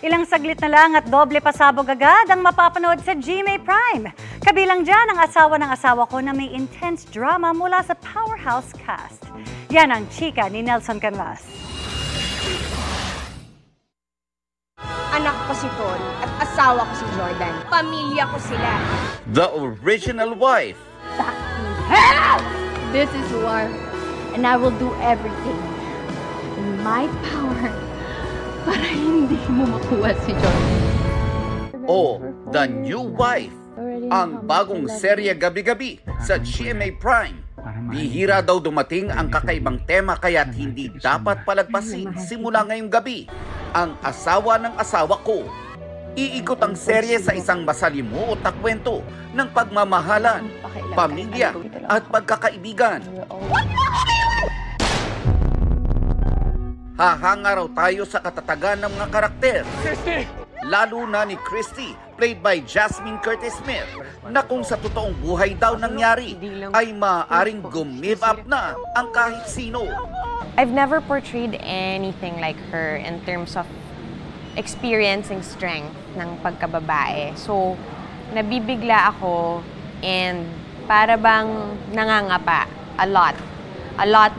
Ilang saglit na lang at doble pasabog agad ang mapapanood sa GMA Prime. Kabilang dyan ang asawa ng asawa ko na may intense drama mula sa powerhouse cast. Yan ang chika ni Nelson Canlas. Anak ko si Tori at asawa ko si Jordan. Pamilya ko sila. The original wife. This is war, and I will do everything in my power para hindi mo makuha si Jordan. O The New Wife, ang bagong serye gabi-gabi sa GMA Prime. Bihira daw dumating ang kakaibang tema kaya't hindi dapat palagpasin simula ngayong gabi ang asawa ng asawa ko. Iikot ang serye sa isang masalimuot na kwento ng pagmamahalan, pamilya at pagkakaibigan. Hahanga raw tayo sa katatagan ng mga karakter. Lalo na ni Christy, played by Jasmine Curtis Smith, na kung sa totoong buhay daw nangyari, ay maaaring give up na ang kahit sino. I've never portrayed anything like her in terms of experiencing strength ng pagkababae. So, nabibigla ako and para bang nangangapa a lot,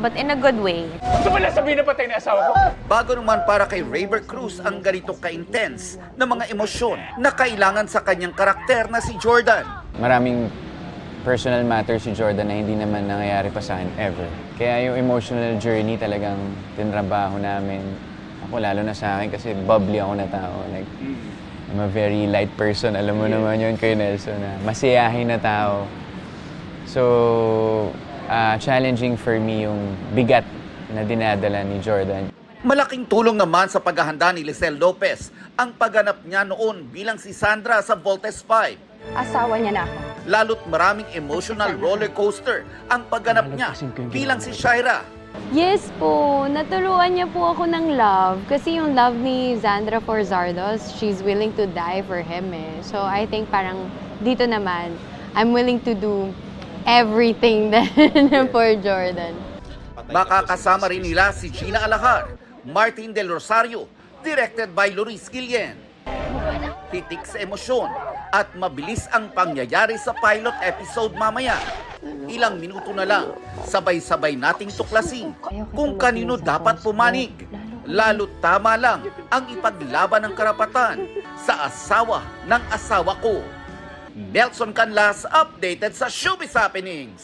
but in a good way. Gusto mo lang sabihin na patay na asawa ko? Bago naman para kay Rayber Cruz ang ganito ka-intense na mga emosyon na kailangan sa kanyang karakter na si Jordan. Maraming personal matters si Jordan na hindi naman nangyayari pa sa akin ever. Kaya yung emotional journey talagang tinrabaho namin. Ako lalo na sa akin kasi bubbly ako na tao. Like, I'm a very light person. Alam mo naman yun kay Nelson na masiyahin na tao. So, challenging for me yung bigat na dinadala ni Jordan. Malaking tulong naman sa paghahanda ni Lisel Lopez ang pagganap niya noon bilang si Sandra sa Voltes 5. Asawa niya na ako. Lalo't maraming emotional roller coaster ang pagganap niya bilang si Shaira. Yes po, natuluan niya po ako ng love. Kasi yung love ni Sandra for Zardos, she's willing to die for him eh. So I think parang dito naman, I'm willing to do everything for Jordan. Makakasama rin nila si Gina Alahar, Martin Del Rosario, directed by Loris Guillen. Titik sa emosyon at mabilis ang pangyayari sa pilot episode mamaya. Ilang minuto na lang, sabay-sabay nating tuklasin kung kanino dapat pumanig. Lalo't tama lang ang ipaglaban ng karapatan sa asawa ng asawa ko. Nelson Canlas, updated sa Showbiz Happenings.